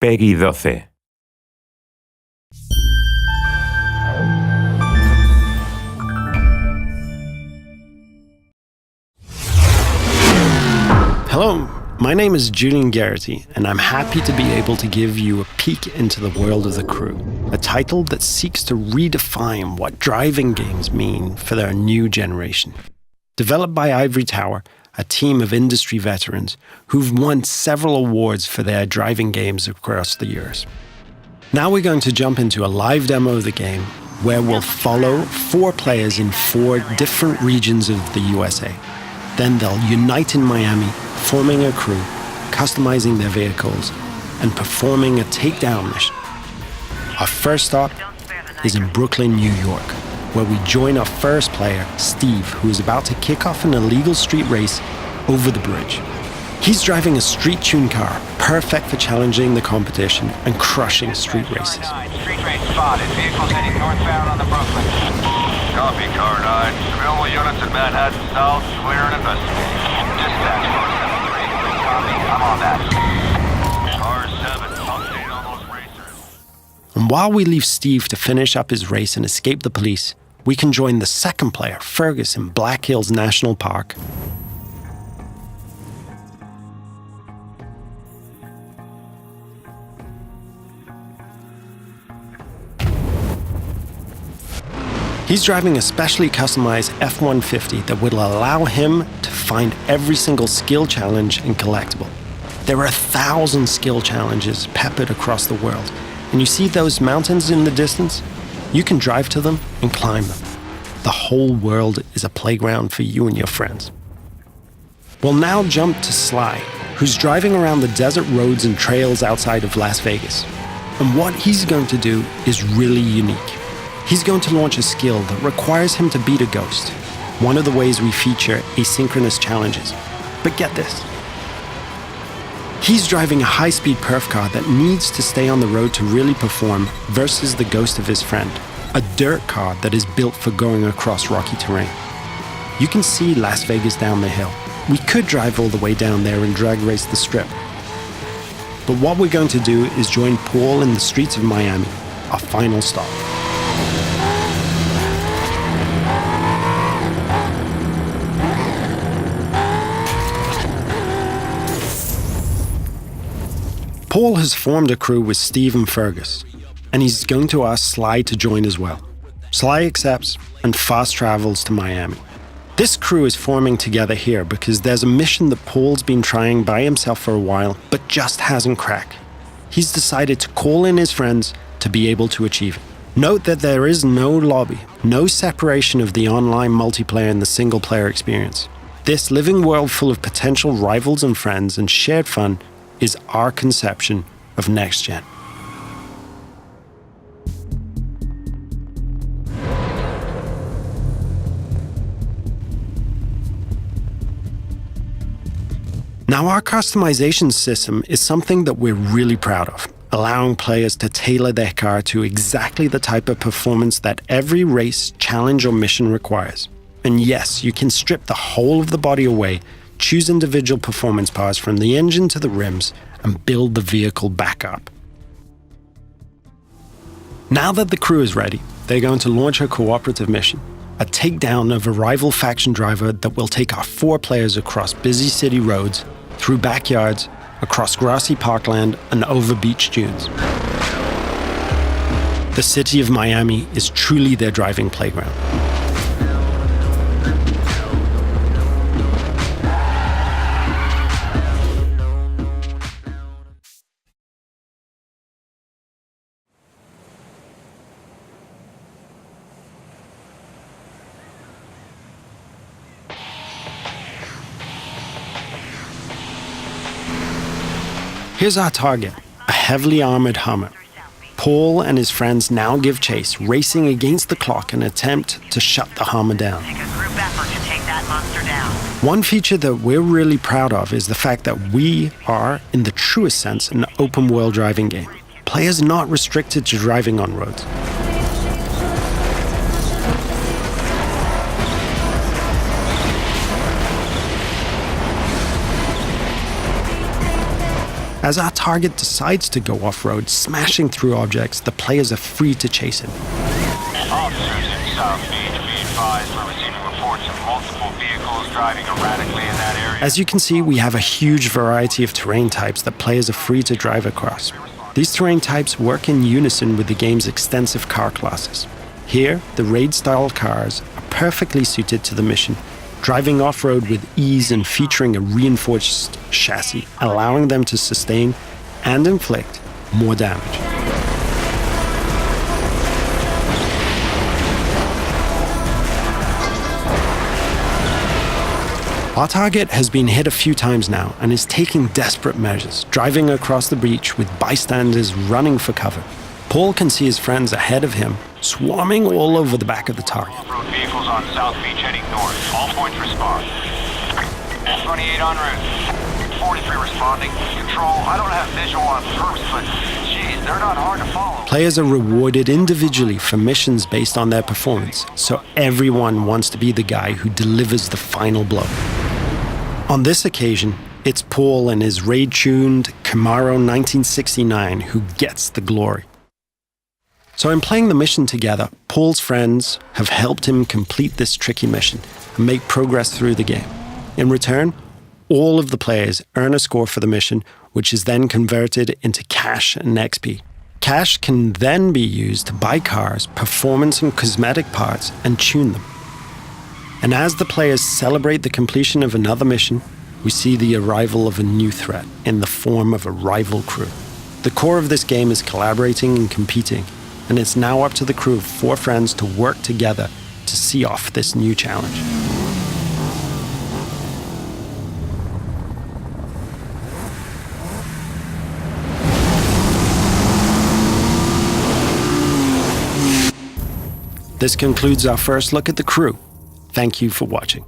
Peggy 12. Hello, my name is Julian Garrity, and I'm happy to be able to give you a peek into the world of The Crew, a title that seeks to redefine what driving games mean for their new generation. Developed by Ivory Tower, a team of industry veterans who've won several awards for their driving games across the years. Now we're going to jump into a live demo of the game where we'll follow 4 players in 4 different regions of the USA. Then they'll unite in Miami, forming a crew, customizing their vehicles, and performing a takedown mission. Our first stop is in Brooklyn, New York, where we join our first player, Steve, who is about to kick off an illegal street race over the bridge. He's driving a street-tuned car, perfect for challenging the competition and crushing street races. Street race spotted. Vehicles heading northbound on the Brooklyn. Copy, Car 9. Available units in Manhattan South, clear and investigating. Dispatch 473. Copy, I'm on that. Car 7, update on those racers. And while we leave Steve to finish up his race and escape the police, we can join the second player, Fergus, in Black Hills National Park. He's driving a specially customized F-150 that will allow him to find every single skill challenge and collectible. There are 1,000 skill challenges peppered across the world, and you see those mountains in the distance? You can drive to them and climb them. The whole world is a playground for you and your friends. We'll now jump to Sly, who's driving around the desert roads and trails outside of Las Vegas. And what he's going to do is really unique. He's going to launch a skill that requires him to beat a ghost, one of the ways we feature asynchronous challenges. But get this. He's driving a high-speed perf car that needs to stay on the road to really perform versus the ghost of his friend, a dirt car that is built for going across rocky terrain. You can see Las Vegas down the hill. We could drive all the way down there and drag race the strip. But what we're going to do is join Paul in the streets of Miami, our final stop. Paul has formed a crew with Steve and Fergus, and he's going to ask Sly to join as well. Sly accepts and fast travels to Miami. This crew is forming together here because there's a mission that Paul's been trying by himself for a while, but just hasn't cracked. He's decided to call in his friends to be able to achieve it. Note that there is no lobby, no separation of the online multiplayer and the single-player experience. This living world full of potential rivals and friends and shared fun is our conception of next gen. Now, our customization system is something that we're really proud of, allowing players to tailor their car to exactly the type of performance that every race, challenge, or mission requires. And yes, you can strip the whole of the body away, choose individual performance parts from the engine to the rims, and build the vehicle back up. Now that the crew is ready, they're going to launch a cooperative mission, a takedown of a rival faction driver that will take our 4 players across busy city roads, through backyards, across grassy parkland, and over beach dunes. The city of Miami is truly their driving playground. Here's our target, a heavily armored Hummer. Paul and his friends now give chase, racing against the clock in an attempt to shut the Hummer down. Take a group effort to take that monster down. One feature that we're really proud of is the fact that we are, in the truest sense, an open-world driving game. Players are not restricted to driving on roads. As our target decides to go off-road, smashing through objects, the players are free to chase him. Officers in South Beach, be advised we're receiving reports of multiple vehicles driving erratically in that area. As you can see, we have a huge variety of terrain types that players are free to drive across. These terrain types work in unison with the game's extensive car classes. Here, the raid-style cars are perfectly suited to the mission, driving off-road with ease and featuring a reinforced chassis, allowing them to sustain and inflict more damage. Our target has been hit a few times now and is taking desperate measures, driving across the breach with bystanders running for cover. Paul can see his friends ahead of him, swarming all over the back of the target. Off-road vehicles on South Beach heading north. All points respond. 28 en route. 43 responding. Control, I don't have visual on perps, but geez, they're not hard to follow. Players are rewarded individually for missions based on their performance, so everyone wants to be the guy who delivers the final blow. On this occasion, it's Paul and his raid-tuned Camaro 1969 who gets the glory. So in playing the mission together, Paul's friends have helped him complete this tricky mission and make progress through the game. In return, all of the players earn a score for the mission, which is then converted into cash and XP. Cash can then be used to buy cars, performance and cosmetic parts, and tune them. And as the players celebrate the completion of another mission, we see the arrival of a new threat in the form of a rival crew. The core of this game is collaborating and competing, and it's now up to the crew of 4 friends to work together to see off this new challenge. This concludes our first look at the crew. Thank you for watching.